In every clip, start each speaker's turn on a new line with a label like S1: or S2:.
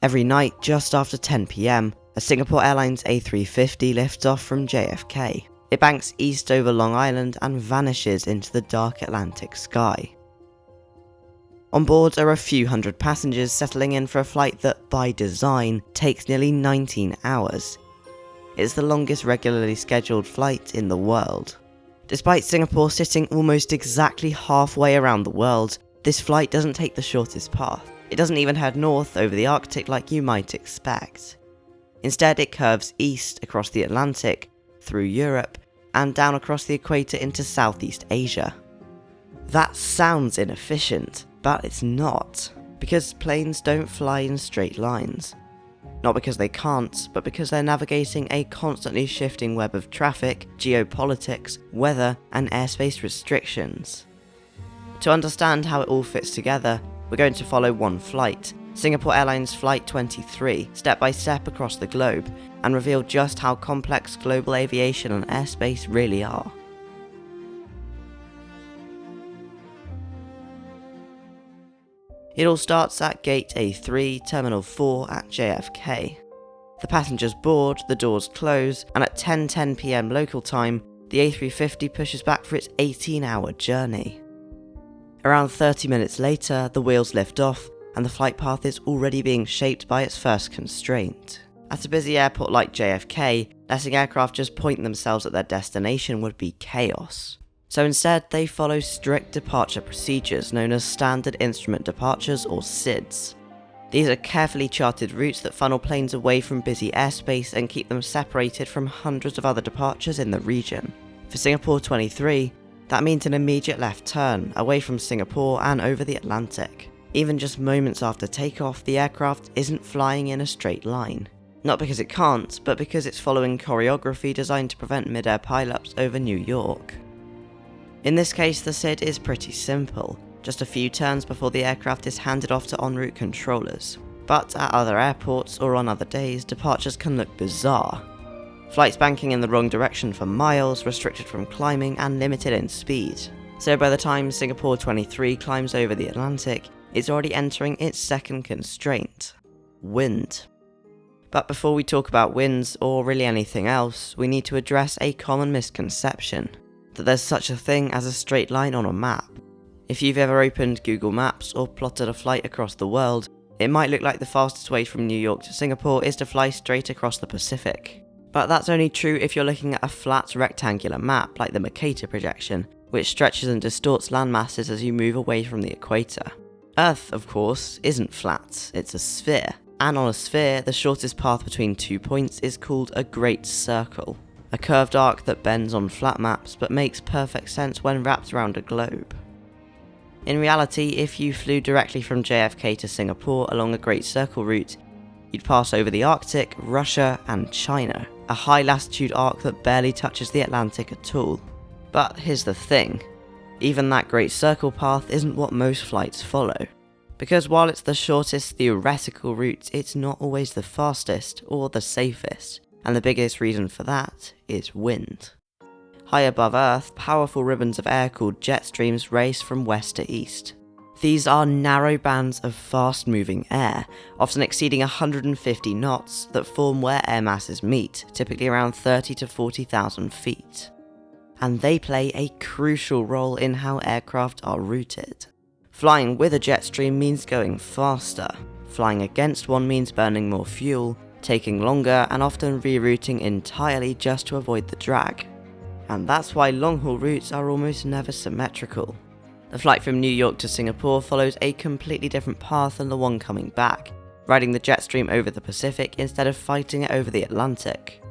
S1: Every night, just after 10 PM, a Singapore Airlines A350 lifts off from JFK. It banks east over Long Island and vanishes into the dark Atlantic sky. On board are a few hundred passengers settling in for a flight that, by design, takes nearly 19 hours. It's the longest regularly scheduled flight in the world. Despite Singapore sitting almost exactly halfway around the world, this flight doesn't take the shortest path. It doesn't even head north over the Arctic like you might expect. Instead, it curves east across the Atlantic, through Europe, and down across the equator into Southeast Asia. That sounds inefficient, but it's not, because planes don't fly in straight lines. Not because they can't, but because they're navigating a constantly shifting web of traffic, geopolitics, weather, and airspace restrictions. To understand how it all fits together, we're going to follow one flight, Singapore Airlines Flight 23, step by step across the globe, and reveal just how complex global aviation and airspace really are. It all starts at Gate A3, Terminal 4 at JFK. The passengers board, the doors close, and at 10:10 PM local time, the A350 pushes back for its 18-hour journey. Around 30 minutes later, the wheels lift off, and the flight path is already being shaped by its first constraint. At a busy airport like JFK, letting aircraft just point themselves at their destination would be chaos. So instead, they follow strict departure procedures known as Standard Instrument Departures or SIDs. These are carefully charted routes that funnel planes away from busy airspace and keep them separated from hundreds of other departures in the region. For Singapore 23, that means an immediate left turn away from Singapore and over the Atlantic. Even just moments after takeoff, the aircraft isn't flying in a straight line. Not because it can't, but because it's following choreography designed to prevent mid-air pileups over New York. In this case, the SID is pretty simple, just a few turns before the aircraft is handed off to en route controllers. But at other airports or on other days, departures can look bizarre. Flights banking in the wrong direction for miles, restricted from climbing, and limited in speed. So by the time Singapore 23 climbs over the Atlantic, it's already entering its second constraint: wind. But before we talk about winds, or really anything else, we need to address a common misconception: that there's such a thing as a straight line on a map. If you've ever opened Google Maps or plotted a flight across the world, it might look like the fastest way from New York to Singapore is to fly straight across the Pacific. But that's only true if you're looking at a flat rectangular map like the Mercator projection, which stretches and distorts landmasses as you move away from the equator. Earth, of course, isn't flat, it's a sphere. And on a sphere, the shortest path between 2 points is called a great circle. A curved arc that bends on flat maps but makes perfect sense when wrapped around a globe. In reality, if you flew directly from JFK to Singapore along a Great Circle route, you'd pass over the Arctic, Russia, and China, a high latitude arc that barely touches the Atlantic at all. But here's the thing, even that Great Circle path isn't what most flights follow. Because while it's the shortest theoretical route, it's not always the fastest or the safest. And the biggest reason for that is wind. High above Earth, powerful ribbons of air called Jetstreams race from west to east. These are narrow bands of fast-moving air, often exceeding 150 knots, that form where air masses meet, typically around 30 to 40,000 feet. And they play a crucial role in how aircraft are routed. Flying with a jet stream means going faster. Flying against one means burning more fuel, taking longer, and often rerouting entirely just to avoid the drag. And that's why long-haul routes are almost never symmetrical. The flight from New York to Singapore follows a completely different path than the one coming back, riding the jet stream over the Pacific instead of fighting it over the Atlantic.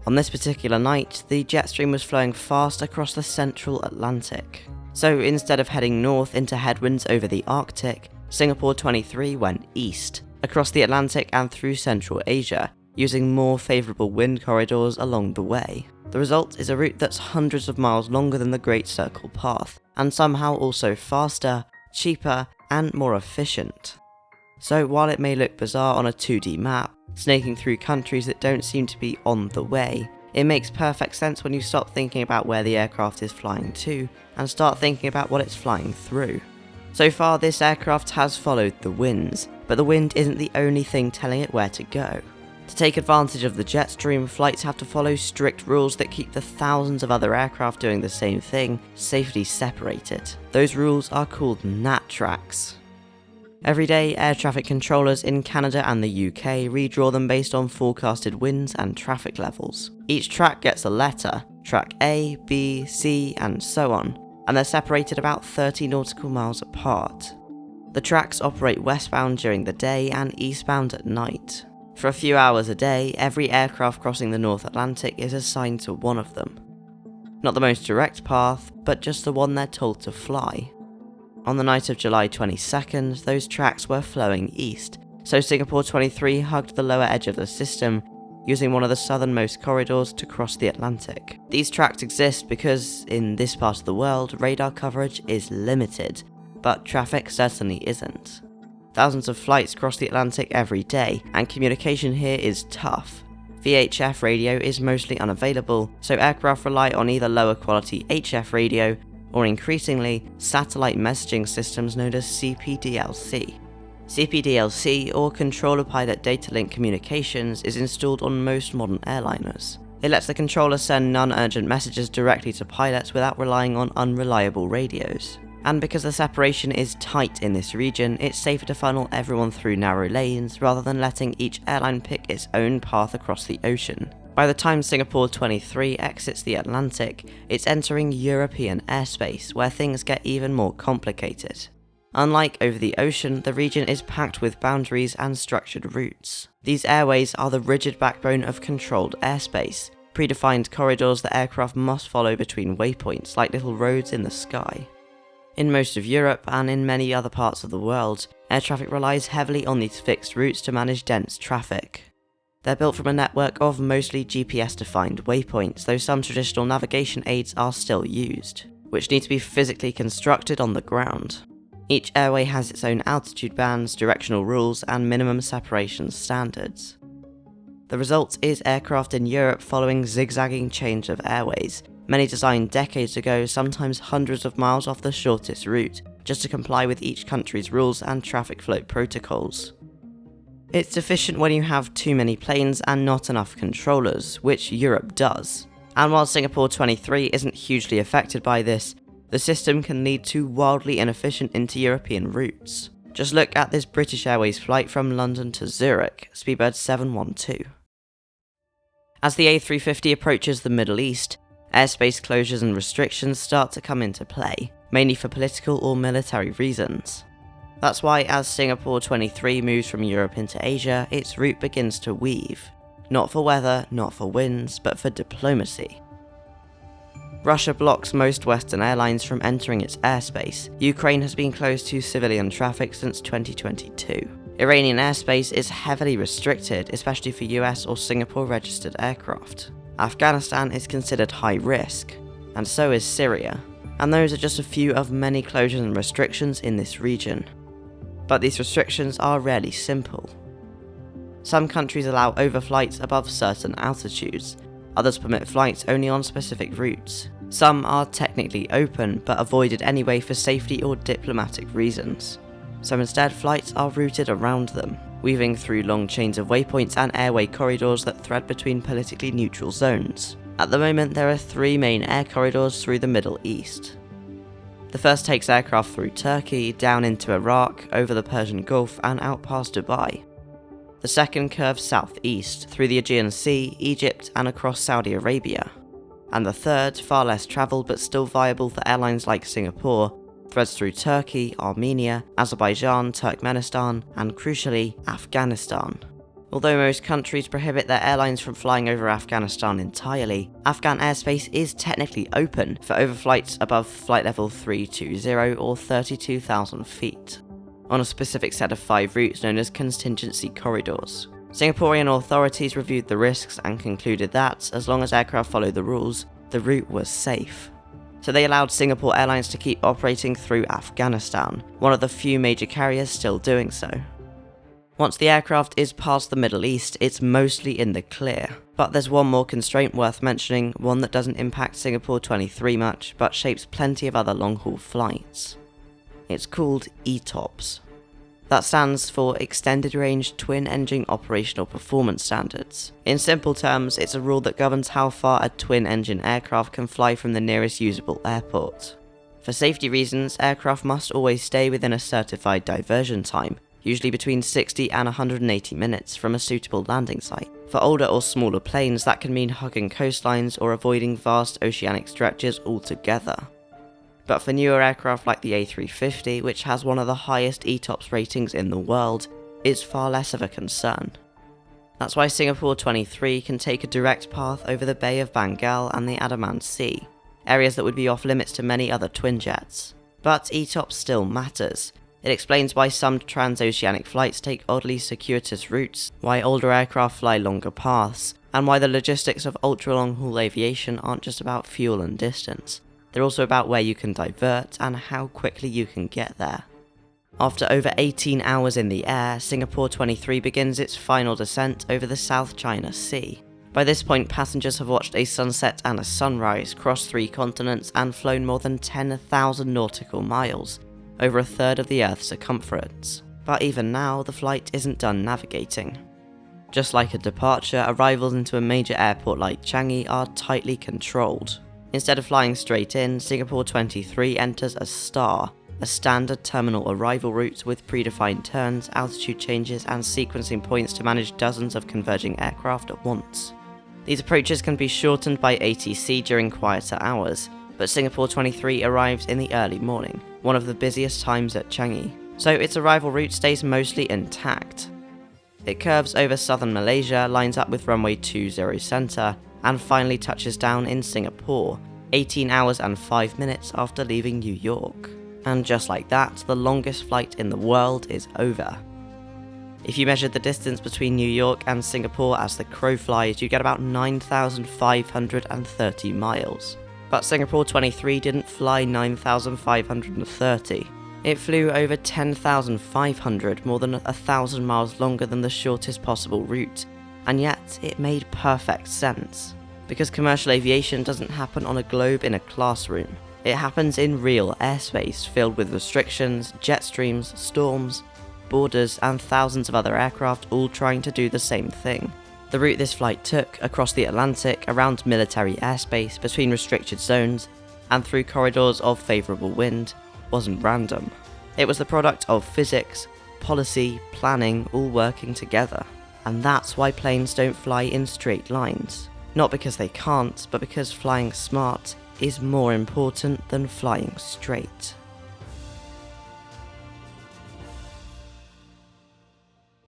S1: On this particular night, the jet stream was flowing fast across the central Atlantic. So instead of heading north into headwinds over the Arctic, Singapore 23 went east, across the Atlantic and through Central Asia, using more favourable wind corridors along the way. The result is a route that's hundreds of miles longer than the Great Circle path, and somehow also faster, cheaper, and more efficient. So while it may look bizarre on a 2D map, snaking through countries that don't seem to be on the way, it makes perfect sense when you stop thinking about where the aircraft is flying to, and start thinking about what it's flying through. So far, this aircraft has followed the winds, but the wind isn't the only thing telling it where to go. To take advantage of the jet stream, flights have to follow strict rules that keep the thousands of other aircraft doing the same thing safely separated. Those rules are called NAT Tracks. Every day, air traffic controllers in Canada and the UK redraw them based on forecasted winds and traffic levels. Each track gets a letter, track A, B, C, and so on, and they're separated about 30 nautical miles apart. The tracks operate westbound during the day and eastbound at night. For a few hours a day, every aircraft crossing the North Atlantic is assigned to one of them. Not the most direct path, but just the one they're told to fly. On the night of July 22nd, those tracks were flowing east, so Singapore 23 hugged the lower edge of the system, using one of the southernmost corridors to cross the Atlantic. These tracks exist because, in this part of the world, radar coverage is limited, but traffic certainly isn't. Thousands of flights cross the Atlantic every day, and communication here is tough. VHF radio is mostly unavailable, so aircraft rely on either lower quality HF radio or increasingly, satellite messaging systems known as CPDLC. CPDLC, or Controller Pilot Data Link Communications, is installed on most modern airliners. It lets the controller send non-urgent messages directly to pilots without relying on unreliable radios. And because the separation is tight in this region, it's safer to funnel everyone through narrow lanes rather than letting each airline pick its own path across the ocean. By the time Singapore 23 exits the Atlantic, it's entering European airspace, where things get even more complicated. Unlike over the ocean, the region is packed with boundaries and structured routes. These airways are the rigid backbone of controlled airspace, predefined corridors that aircraft must follow between waypoints like little roads in the sky. In most of Europe, and in many other parts of the world, air traffic relies heavily on these fixed routes to manage dense traffic. They're built from a network of mostly GPS-defined waypoints, though some traditional navigation aids are still used, which need to be physically constructed on the ground. Each airway has its own altitude bands, directional rules, and minimum separation standards. The result is aircraft in Europe following zigzagging chains of airways, many designed decades ago, sometimes hundreds of miles off the shortest route, just to comply with each country's rules and traffic flow protocols. It's deficient when you have too many planes and not enough controllers, which Europe does. And while Singapore 23 isn't hugely affected by this, the system can lead to wildly inefficient inter-European routes. Just look at this British Airways flight from London to Zurich, Speedbird 712. As the A350 approaches the Middle East, airspace closures and restrictions start to come into play, mainly for political or military reasons. That's why as Singapore 23 moves from Europe into Asia, its route begins to weave. Not for weather, not for winds, but for diplomacy. Russia blocks most Western airlines from entering its airspace. Ukraine has been closed to civilian traffic since 2022. Iranian airspace is heavily restricted, especially for US or Singapore registered aircraft. Afghanistan is considered high risk, and so is Syria. And those are just a few of many closures and restrictions in this region. But these restrictions are rarely simple. Some countries allow overflights above certain altitudes, others permit flights only on specific routes. Some are technically open, but avoided anyway for safety or diplomatic reasons. So instead, flights are routed around them, weaving through long chains of waypoints and airway corridors that thread between politically neutral zones. At the moment, there are 3 main air corridors through the Middle East. The first takes aircraft through Turkey, down into Iraq, over the Persian Gulf, and out past Dubai. The second curves southeast, through the Aegean Sea, Egypt, and across Saudi Arabia. And the third, far less travelled but still viable for airlines like Singapore, threads through Turkey, Armenia, Azerbaijan, Turkmenistan, and crucially, Afghanistan. Although most countries prohibit their airlines from flying over Afghanistan entirely, Afghan airspace is technically open for overflights above flight level 320 or 32,000 feet, on a specific set of 5 routes known as contingency corridors. Singaporean authorities reviewed the risks and concluded that, as long as aircraft followed the rules, the route was safe. So they allowed Singapore Airlines to keep operating through Afghanistan, one of the few major carriers still doing so. Once the aircraft is past the Middle East, it's mostly in the clear. But there's one more constraint worth mentioning, one that doesn't impact Singapore 23 much, but shapes plenty of other long-haul flights. It's called ETOPS. That stands for Extended Range Twin Engine Operational Performance Standards. In simple terms, it's a rule that governs how far a twin-engine aircraft can fly from the nearest usable airport. For safety reasons, aircraft must always stay within a certified diversion time, usually between 60 and 180 minutes from a suitable landing site. For older or smaller planes, that can mean hugging coastlines or avoiding vast oceanic stretches altogether. But for newer aircraft like the A350, which has one of the highest ETOPS ratings in the world, it's far less of a concern. That's why Singapore 23 can take a direct path over the Bay of Bengal and the Andaman Sea, areas that would be off limits to many other twin jets. But ETOPS still matters. It explains why some transoceanic flights take oddly circuitous routes, why older aircraft fly longer paths, and why the logistics of ultra-long-haul aviation aren't just about fuel and distance. They're also about where you can divert and how quickly you can get there. After over 18 hours in the air, Singapore 23 begins its final descent over the South China Sea. By this point, passengers have watched a sunset and a sunrise, crossed 3 continents, and flown more than 10,000 nautical miles, over a third of the Earth's circumference. But even now, the flight isn't done navigating. Just like a departure, arrivals into a major airport like Changi are tightly controlled. Instead of flying straight in, Singapore 23 enters a STAR, a standard terminal arrival route with predefined turns, altitude changes, and sequencing points to manage dozens of converging aircraft at once. These approaches can be shortened by ATC during quieter hours, but Singapore 23 arrives in the early morning, one of the busiest times at Changi, so its arrival route stays mostly intact. It curves over southern Malaysia, lines up with runway 20 center, and finally touches down in Singapore, 18 hours and 5 minutes after leaving New York. And just like that, the longest flight in the world is over. If you measured the distance between New York and Singapore as the crow flies, you get about 9,530 miles. But Singapore 23 didn't fly 9,530. It flew over 10,500, more than 1,000 miles longer than the shortest possible route, and yet it made perfect sense. Because commercial aviation doesn't happen on a globe in a classroom. It happens in real airspace, filled with restrictions, jet streams, storms, borders, and thousands of other aircraft all trying to do the same thing. The route this flight took, across the Atlantic, around military airspace, between restricted zones, and through corridors of favourable wind, wasn't random. It was the product of physics, policy, planning, all working together. And that's why planes don't fly in straight lines. Not because they can't, but because flying smart is more important than flying straight.